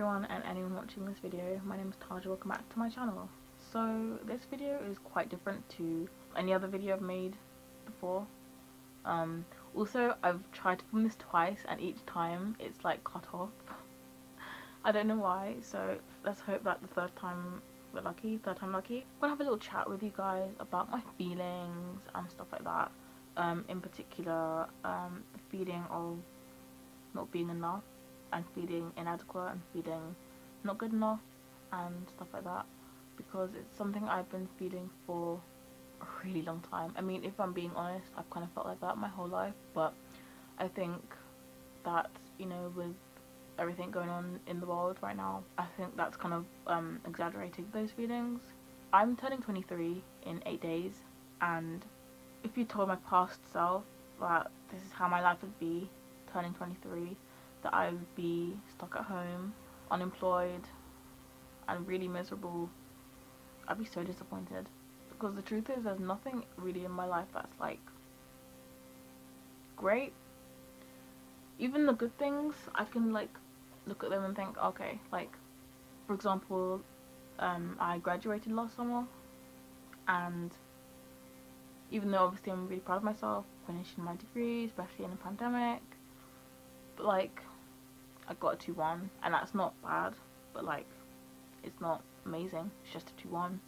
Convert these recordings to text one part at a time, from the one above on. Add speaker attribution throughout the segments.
Speaker 1: everyone and anyone watching this video, my name is Taj, welcome back to my channel. So this video is quite different to any other video I've made before. Also I've tried to film this twice and each time it's like cut off. I don't know why, so let's hope that the third time we're lucky, I'm gonna have a little chat with you guys about my feelings and stuff like that. In particular, the feeling of not being enough and feeling inadequate and feeling not good enough and stuff like that, because it's something I've been feeling for a really long time. I mean, if I'm being honest, I've kind of felt like that my whole life, but I think that, you know, with everything going on in the world right now, I think that's kind of exaggerating those feelings. I'm turning 23 in 8 days, and if you told my past self that this is how my life would be turning 23, that I would be stuck at home, unemployed, and really miserable, I'd be so disappointed. Because the truth is, there's nothing really in my life that's like great. Even the good things, I can like look at them and think, okay, like for example, I graduated last summer, and even though obviously I'm really proud of myself finishing my degree, especially in a pandemic, but like I got a 2-1, and that's not bad, but like it's not amazing. It's just a 2-1.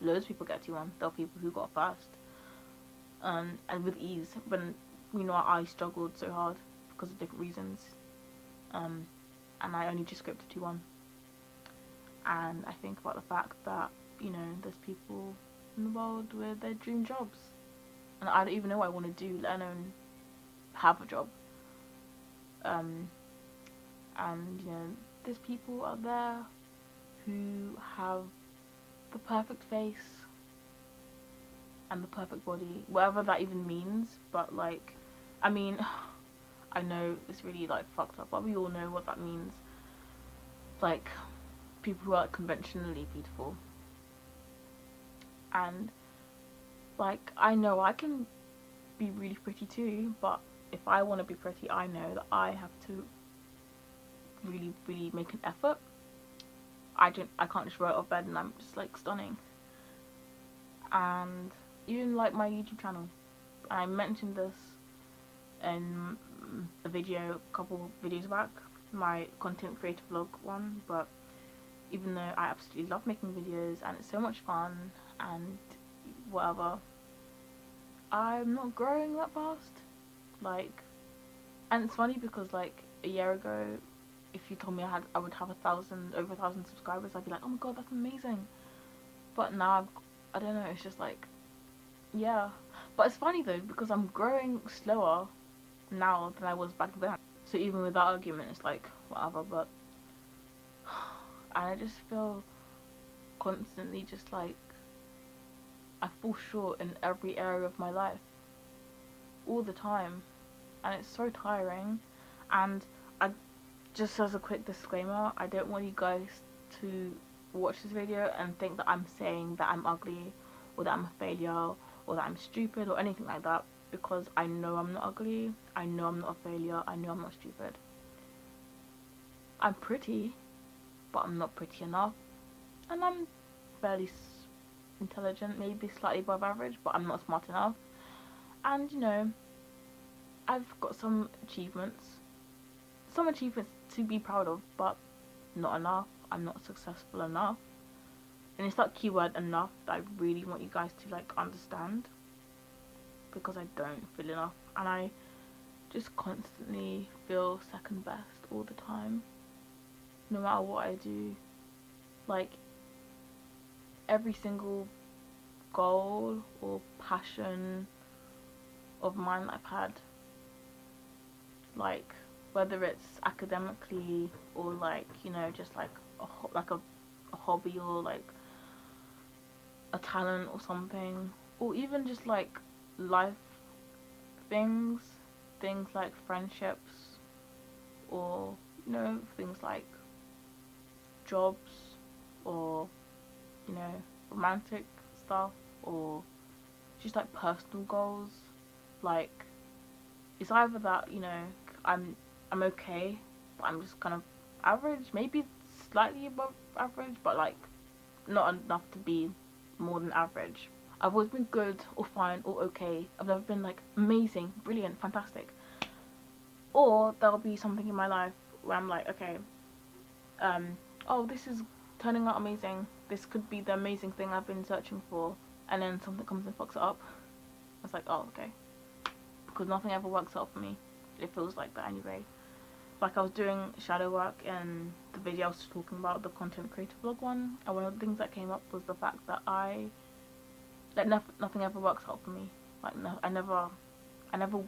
Speaker 1: Loads of people get a 2-1. There are people who got first, and with ease. When you know I struggled so hard because of different reasons, and I only just scraped a 2-1. And I think about the fact that, you know, there's people in the world with their dream jobs, and I don't even know what I want to do, let alone have a job. And you know, there's people out there who have the perfect face and the perfect body, whatever that even means. But like, I mean, I know it's really like fucked up, but we all know what that means. Like, people who are conventionally beautiful. And like, I know I can be really pretty too, but if I want to be pretty, I know that I have to really make an effort. I can't just roll out of bed and I'm just like stunning. And even like my YouTube channel, I mentioned this in a video a couple videos back, my content creator vlog one, but even though I absolutely love making videos and it's so much fun and whatever, I'm not growing that fast. Like, and it's funny because like a year ago, if you told me I would have over 1,000 subscribers, I'd be like, oh my god, that's amazing. But now I don't know, it's just like, yeah. But it's funny though, because I'm growing slower now than I was back then. So even with that argument, it's like, whatever. But and I just feel constantly just like I fall short in every area of my life all the time, and it's so tiring. And I just, as a quick disclaimer, I don't want you guys to watch this video and think that I'm saying that I'm ugly or that I'm a failure or that I'm stupid or anything like that, because I know I'm not ugly, I know I'm not a failure, I know I'm not stupid. I'm pretty, but I'm not pretty enough, and I'm fairly intelligent, maybe slightly above average, but I'm not smart enough. And you know, I've got some achievements to be proud of, but not enough. I'm not successful enough. And it's that keyword enough that I really want you guys to like understand, because I don't feel enough, and I just constantly feel second best all the time, no matter what I do. Like, every single goal or passion of mine that I've had, like whether it's academically or like, you know, just like a hobby or like a talent or something, or even just like life things like friendships, or you know, things like jobs, or you know, romantic stuff, or just like personal goals. Like, it's either that, you know, I'm okay, but I'm just kind of average, maybe slightly above average, but like not enough to be more than average. I've always been good or fine or okay. I've never been like amazing, brilliant, fantastic. Or there'll be something in my life where I'm like, okay, um, oh, this is turning out amazing. This could be the amazing thing I've been searching for, and then something comes and fucks it up. It's like, oh, okay, because nothing ever works out for me. It feels like that anyway. Like I was doing shadow work in the video I was talking about, the content creator vlog one, and one of the things that came up was the fact that nothing ever works out for me. Like no, I never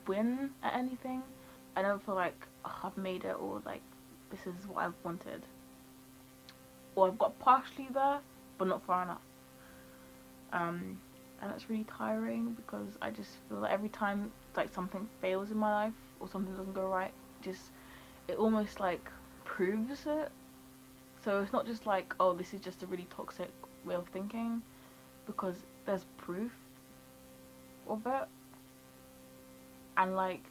Speaker 1: win at anything. I never feel like, oh, I've made it, or like this is what I've wanted, or I've got partially there but not far enough. And it's really tiring because I just feel like every time like something fails in my life or something doesn't go right, just it almost like proves it. So it's not just like, oh, this is just a really toxic way of thinking, because there's proof of it. And like,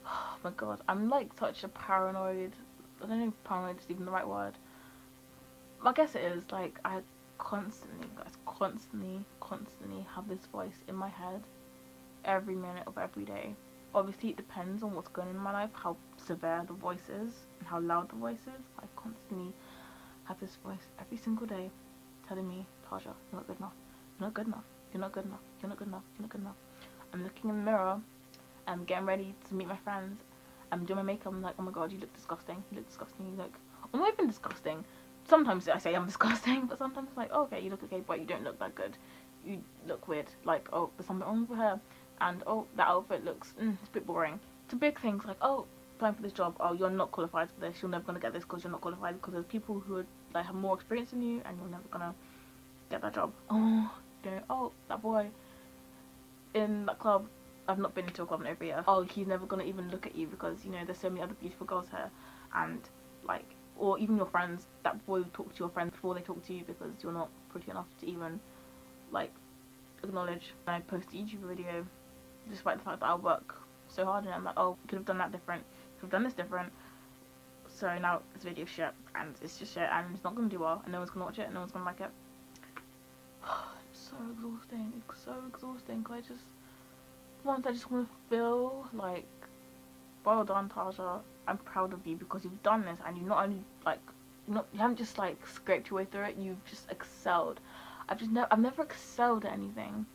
Speaker 1: oh my god, I'm like such a paranoid, I don't know if paranoid is even the right word. I guess it is. Like I constantly have this voice in my head every minute of every day. Obviously it depends on what's going on in my life, how severe the voice is and how loud the voice is. I constantly have this voice every single day telling me, Tasha, you're not good enough, you're not good enough, you're not good enough, you're not good enough, you're not good enough. I'm looking in the mirror, I'm getting ready to meet my friends, I'm doing my makeup, I'm like, oh my god, you look disgusting, you look disgusting, you look, I'm not even disgusting. Sometimes I say I'm disgusting, but sometimes it's like, oh, okay, you look okay, but you don't look that good. You look weird. Like, oh, there's something wrong with her. And, oh, that outfit looks, it's a bit boring. To big things like, oh, applying for this job, oh, you're not qualified for this. You're never going to get this because you're not qualified, because there's people who are, like, have more experience than you, and you're never going to get that job. Oh, oh, that boy in that club. I've not been to a club in over a year. Oh, he's never going to even look at you because, you know, there's so many other beautiful girls here. And, like, or even your friends, that boy will talk to your friends before they talk to you because you're not pretty enough to even, like, acknowledge. I post a YouTube video despite the fact that I work so hard, and I'm like, oh, could have done that different, could have done this different. So now this video is shit, and it's just shit, and it's not going to do well, and no one's going to watch it, and no one's going to like it. It's so exhausting, it's so exhausting, because I just want to feel like, well done, Tasha, I'm proud of you because you've done this, and you've not only like, you haven't just like scraped your way through it, you've just excelled. I've never excelled at anything.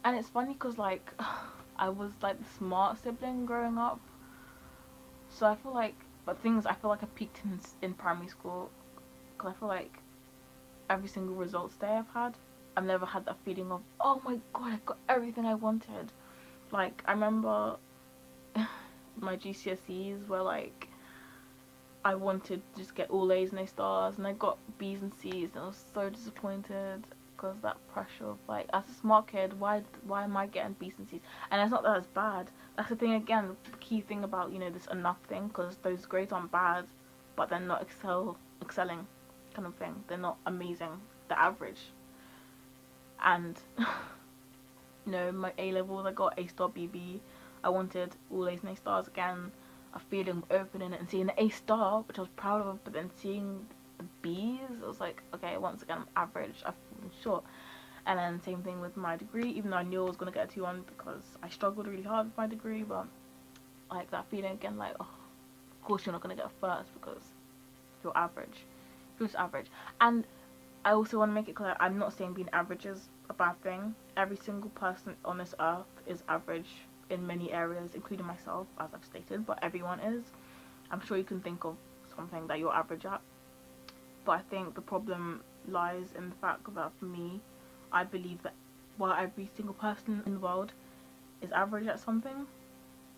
Speaker 1: And it's funny because like I was like the smart sibling growing up, so I feel like, I feel like I peaked in primary school, because I feel like every single results day I've had, I've never had that feeling of, oh my god, I got everything I wanted. Like I remember my GCSEs were like, I wanted to just get all A's and A stars, and I got B's and C's, and I was so disappointed because that pressure of like, as a smart kid, why am I getting B's and C's? And it's not that it's bad. That's the thing again, the key thing about, you know, this enough thing, because those grades aren't bad, but they're not excelling kind of thing. They're not amazing. They're average. And you know, my A levels, I got A star BB. I wanted all A's and A stars again. A feeling of opening it and seeing the A star, which I was proud of, but then seeing the B's, I was like, okay, once again, I'm average. I've fallen short. And then same thing with my degree, even though I knew I was gonna get a 2-1 because I struggled really hard with my degree, but like that feeling again, like, oh, of course you're not gonna get a first because you're average. You're just average. And I also want to make it clear, I'm not saying being average is a bad thing. Every single person on this earth is average in many areas, including myself, as I've stated, but everyone is. I'm sure you can think of something that you're average at. But I think the problem lies in the fact that for me, I believe that while every single person in the world is average at something,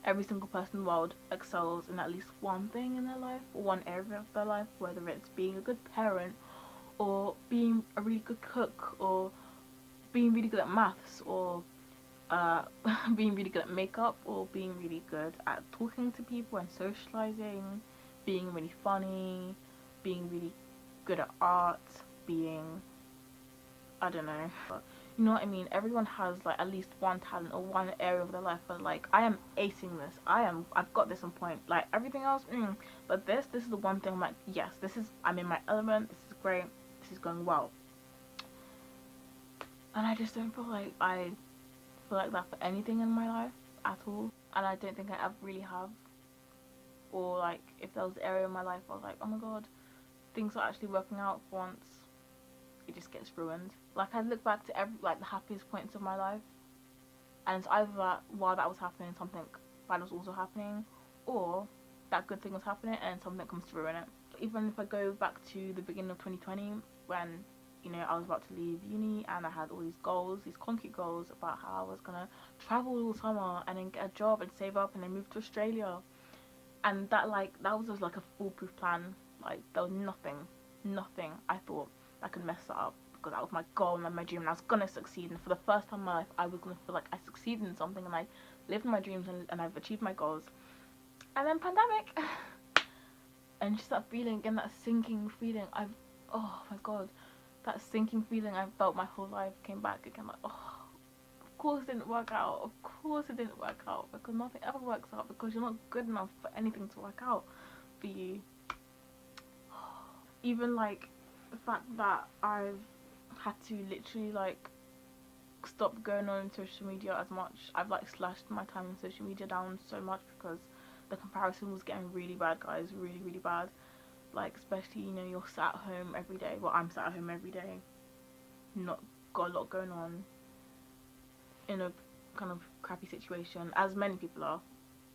Speaker 1: every single person in the world excels in at least one thing in their life, or one area of their life, whether it's being a good parent, or being a really good cook, or being really good at maths, or being really good at makeup, or being really good at talking to people and socializing, being really funny, being really good at art, being, I don't know, You know what I mean? Everyone has like at least one talent or one area of their life where like I am acing this. I've got this on point. Like everything else, but this is the one thing I'm like, yes, this is I'm in my element. This is great. This is going well. And I just don't feel like that for anything in my life at all. And I don't think I ever really have. Or like if there was an area in my life I was like, oh my god, things are actually working out for once, it just gets ruined. Like I look back to every like the happiest points of my life, and it's either that while that was happening, something bad was also happening, or that good thing was happening and something comes to ruin it. Even if I go back to the beginning of 2020, when I was about to leave uni and I had all these goals, these concrete goals about how I was gonna travel all summer and then get a job and save up and then move to Australia, and that was just like a foolproof plan. Like there was nothing I thought that could mess that up, because that was my goal and my dream, and I was gonna succeed. And for the first time in my life, I was gonna feel like I succeeded in something, and I lived my dreams, and I've achieved my goals. And then pandemic, and just that feeling and that sinking feeling. Oh my god, that sinking feeling I felt my whole life came back again. Like, oh, of course it didn't work out. Of course it didn't work out, because nothing ever works out, because you're not good enough for anything to work out for you. Even like the fact that I've had to literally like stop going on social media as much. I've like slashed my time on social media down so much because the comparison was getting really bad, guys, really bad. Like especially you're sat at home every day. Well, I'm sat at home every day, not got a lot going on, in a kind of crappy situation, as many people are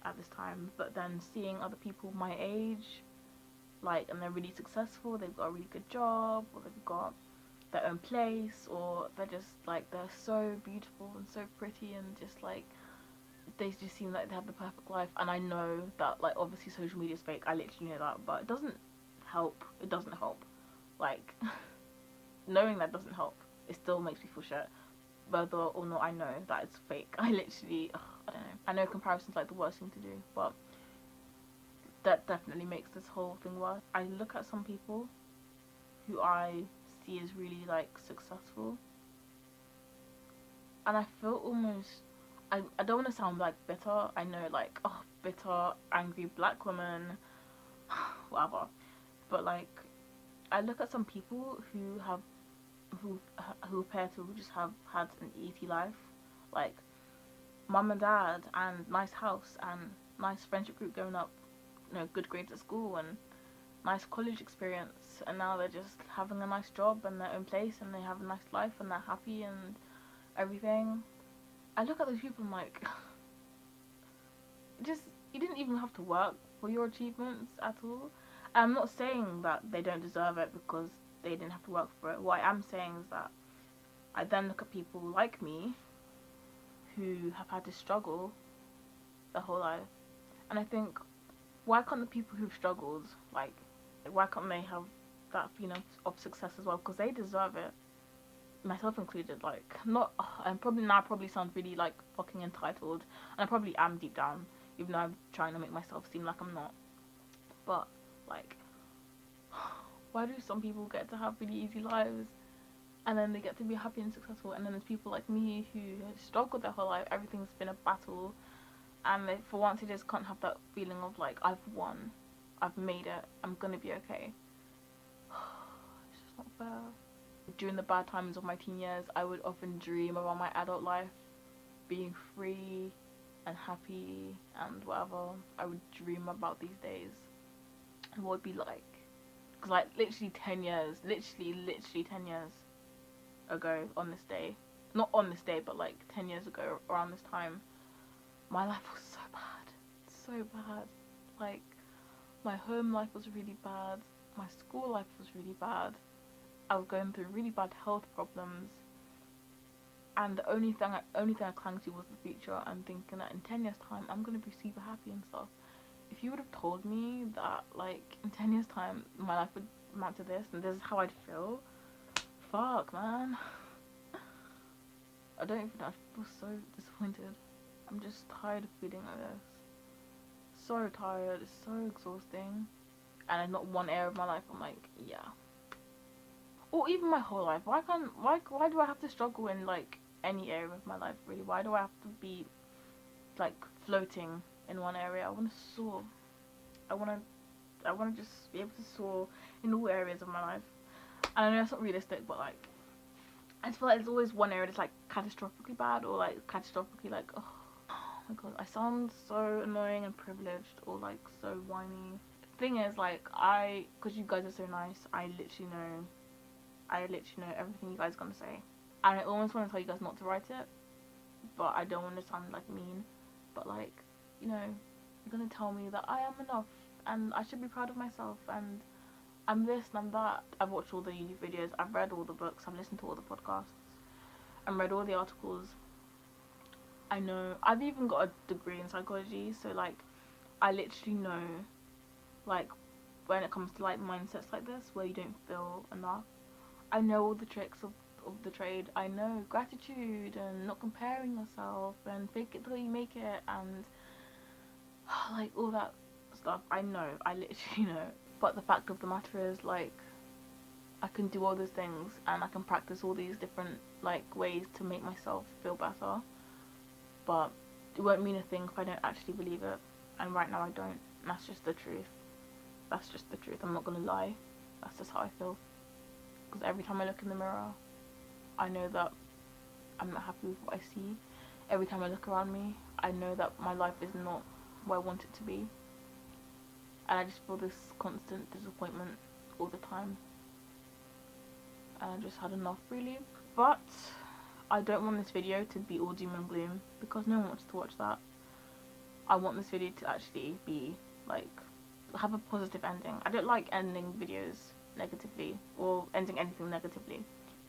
Speaker 1: at this time. But then seeing other people my age, like, and they're really successful, they've got a really good job, or they've got their own place, or they're just like they're so beautiful and so pretty, and just like they just seem like they have the perfect life. And I know that like obviously social media is fake, I literally know that, but it doesn't help. It doesn't help. Like knowing that doesn't help. It still makes me feel shit, whether or not I know that it's fake. I literally I don't know. I know comparison's like the worst thing to do, but that definitely makes this whole thing worse. I look at some people who I see as really like successful, and I feel almost I don't want to sound like bitter. I know like, oh, bitter, angry black woman, whatever. But like I look at some people who who appear to just have had an easy life, like mum and dad and nice house and nice friendship group growing up, good grades at school and nice college experience, and now they're just having a nice job and their own place, and they have a nice life and they're happy and everything. I look at those people and I'm like, just you didn't even have to work for your achievements at all. I'm not saying that they don't deserve it because they didn't have to work for it. What I am saying is that I then look at people like me who have had to struggle their whole life, and I think, why can't the people who've struggled, like why can't they have that feeling of success as well? Because they deserve it, myself included. Like, not, and probably now I probably sound really like fucking entitled, and I probably am deep down, even though I'm trying to make myself seem like I'm not. But like, why do some people get to have really easy lives, and then they get to be happy and successful, and then there's people like me who struggled their whole life, everything's been a battle, and they, for once, they just can't have that feeling of like, I've won, I've made it, I'm gonna be okay. It's just not fair. During the bad times of my teen years, I would often dream about my adult life being free and happy and whatever. I would dream about these days and what it'd be like. Because like literally 10 years, literally 10 years ago on this day, not on this day, but like 10 years ago around this time, my life was so bad. So bad. Like, my home life was really bad. My school life was really bad. I was going through really bad health problems. And the only thing I clung to was the future, and thinking that in 10 years' time, I'm going to be super happy and stuff. If you would have told me that, like, in 10 years' time, my life would amount to this, and this is how I'd feel, fuck, man. I don't even know, I feel so disappointed. I'm just tired of feeling like this. So tired, it's so exhausting. And in not one area of my life, I'm like, yeah. or even my whole life. Why do I have to struggle in like any area of my life really? Why do I have to be like floating in one area? I want to soar. I want to I want to just be able to soar in all areas of my life. And I know that's not realistic, but like I just feel like there's always one area that's like catastrophically bad or like catastrophically like oh my god, I sound so annoying and privileged or like so whiny. Thing is, like because you guys are so nice, I literally know everything you guys are gonna say, and I almost want to tell you guys not to write it, but I don't want to sound like mean, but like, you know, you're gonna tell me that I am enough and I should be proud of myself and I'm this and I'm that. I've watched all the YouTube videos, I've read all the books, I've listened to all the podcasts, and read all the articles. I know I've even got a degree in psychology, so like I literally know like when it comes to like mindsets like this where you don't feel enough. I know all the tricks of the trade. I know gratitude and not comparing yourself and fake it till you make it and like all that stuff. I know, I literally know. But the fact of the matter is like I can do all those things and I can practice all these different like ways to make myself feel better. But it won't mean a thing if I don't actually believe it. And right now I don't. And that's just the truth. That's just the truth. I'm not gonna lie. That's just how I feel. Because every time I look in the mirror, I know that I'm not happy with what I see. Every time I look around me, I know that my life is not where I want it to be. And I just feel this constant disappointment all the time. And I just had enough, really. But I don't want this video to be all doom and gloom, because no one wants to watch that. I want this video to actually be, like, have a positive ending. I don't like ending videos negatively, or ending anything negatively.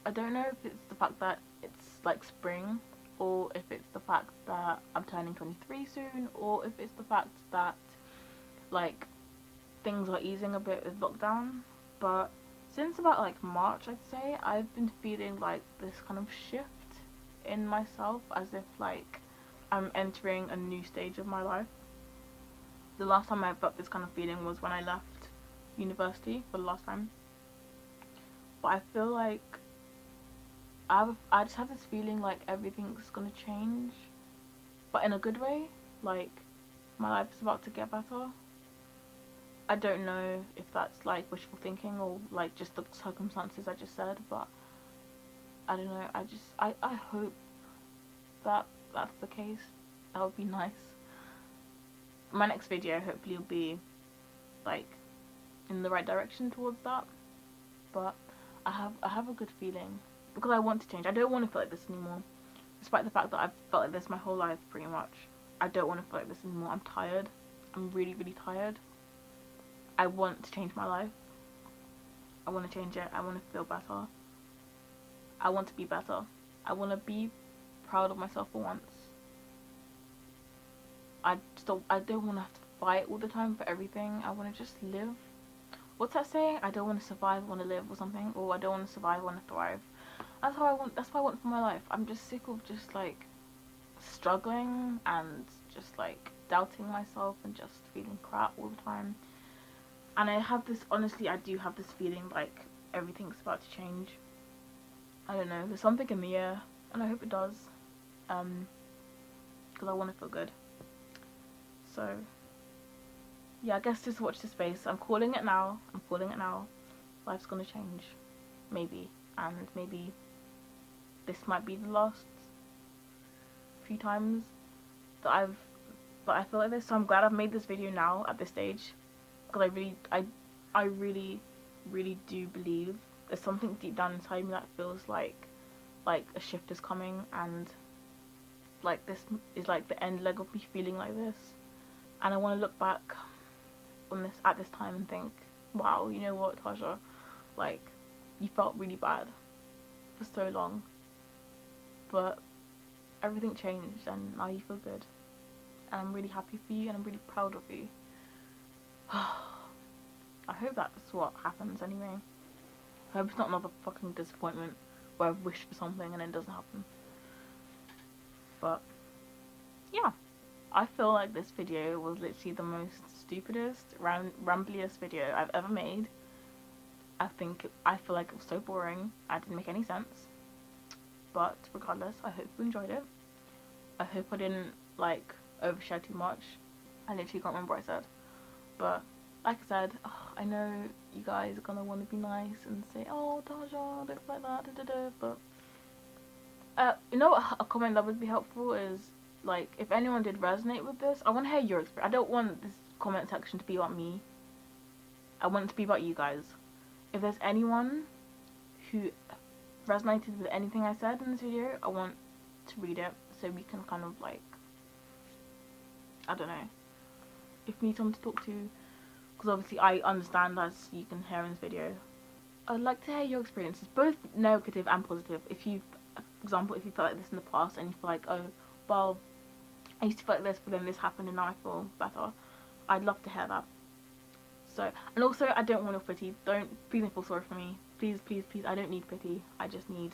Speaker 1: I don't know if it's the fact that it's like spring, or if it's the fact that I'm turning 23 soon, or if it's the fact that like things are easing a bit with lockdown. But since about like March, I'd say, I've been feeling like this kind of shift in myself, as if like I'm entering a new stage of my life. The last time I felt this kind of feeling was when I left university for the last time. But I feel like I just have this feeling like everything's gonna change, but in a good way. Like my life is about to get better. I don't know if that's like wishful thinking or like just the circumstances I just said, but I don't know. I hope that that's the case. That would be nice. My next video hopefully will be like in the right direction towards that. But I have a good feeling because I want to change. I don't want to feel like this anymore. Despite the fact that I've felt like this my whole life pretty much. I don't want to feel like this anymore. I'm tired. I'm really, really tired. I want to change my life. I want to change it. I want to feel better. I want to be better. I want to be proud of myself for once. I don't want to have to fight all the time for everything. I want to just live. What's that saying? I don't want to survive, I want to live, or something. Or I don't want to survive, I want to thrive. That's what I want for my life. I'm just sick of just like struggling and just like doubting myself and just feeling crap all the time. And I have this, honestly, I do have this feeling like everything's about to change. I don't know, there's something in the air, and I hope it does. Because I want to feel good. So yeah, I guess just watch this space. I'm calling it now. Life's gonna change. Maybe. And maybe this might be the last few times that I feel like this. So I'm glad I've made this video now at this stage. Because I really, really do believe there's something deep down inside me that feels like a shift is coming, and like this is like the end leg of me feeling like this. And I want to look back on this at this time and think, wow, you know what, Tasha, like you felt really bad for so long, but everything changed and now you feel good, and I'm really happy for you and I'm really proud of you. I hope that's what happens anyway. I hope it's not another fucking disappointment where I've wished for something and it doesn't happen. But yeah, I feel like this video was literally the most stupidest, rambliest video I've ever made. I feel like it was so boring. I didn't make any sense. But regardless, I hope you enjoyed it. I hope I didn't like overshare too much. I literally can't remember what I said. But like I said, I know you guys are gonna want to be nice and say, "Oh, Taja, don't like that," but you know what, a comment that would be helpful is, like, if anyone did resonate with this, I want to hear your experience. I don't want this comment section to be about me. I want it to be about you guys. If there's anyone who resonated with anything I said in this video, I want to read it so we can kind of, like, I don't know, if we need someone to talk to, because obviously I understand, as you can hear in this video. I'd like to hear your experiences, both negative and positive. If you, for example, if you felt like this in the past and you feel like, oh, well, I used to feel like this, but then this happened and now I feel better, I'd love to hear that. So, and also, I don't want your pity. Please don't feel sorry for me. Please, please, please, I don't need pity. I just need,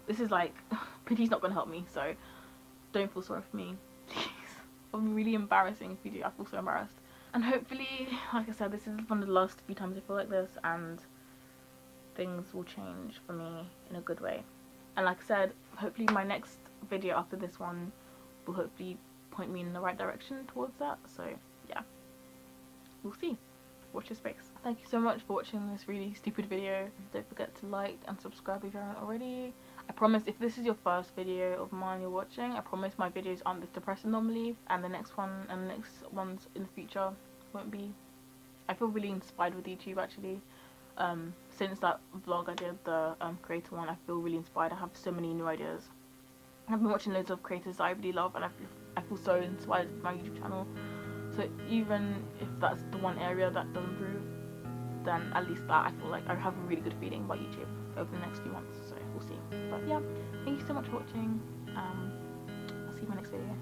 Speaker 1: this is like, pity's not going to help me, so don't feel sorry for me. Please. It'll be really embarrassing if you do. I feel so embarrassed. And hopefully, like I said, this is one of the last few times I feel like this, and things will change for me in a good way. And like I said, hopefully my next video after this one will hopefully point me in the right direction towards that. So yeah, we'll see. Watch your space. Thank you so much for watching this really stupid video. Don't forget to like and subscribe if you haven't already. I promise, if this is your first video of mine you're watching, I promise my videos aren't this depressing normally, and the next one and the next ones in the future won't be. I feel really inspired with YouTube actually. Since that vlog I did, the creator one, I feel really inspired. I have so many new ideas. I've been watching loads of creators that I really love, and I feel so inspired with my YouTube channel. So even if that's the one area that doesn't improve, then at least that I feel like I have a really good feeling about YouTube over the next few months. So we'll see. But yeah, thank you so much for watching. I'll see you in my next video.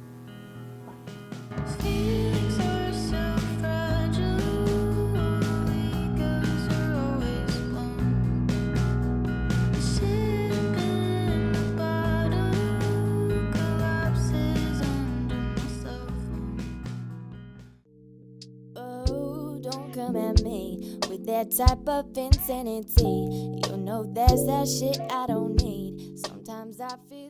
Speaker 1: Bye.
Speaker 2: Feelings are so fragile, egos are always blown. Sip in the bottle, collapses under my cell phone. Oh, don't come at me with that type of insanity. You know that's that shit I don't need. Sometimes I feel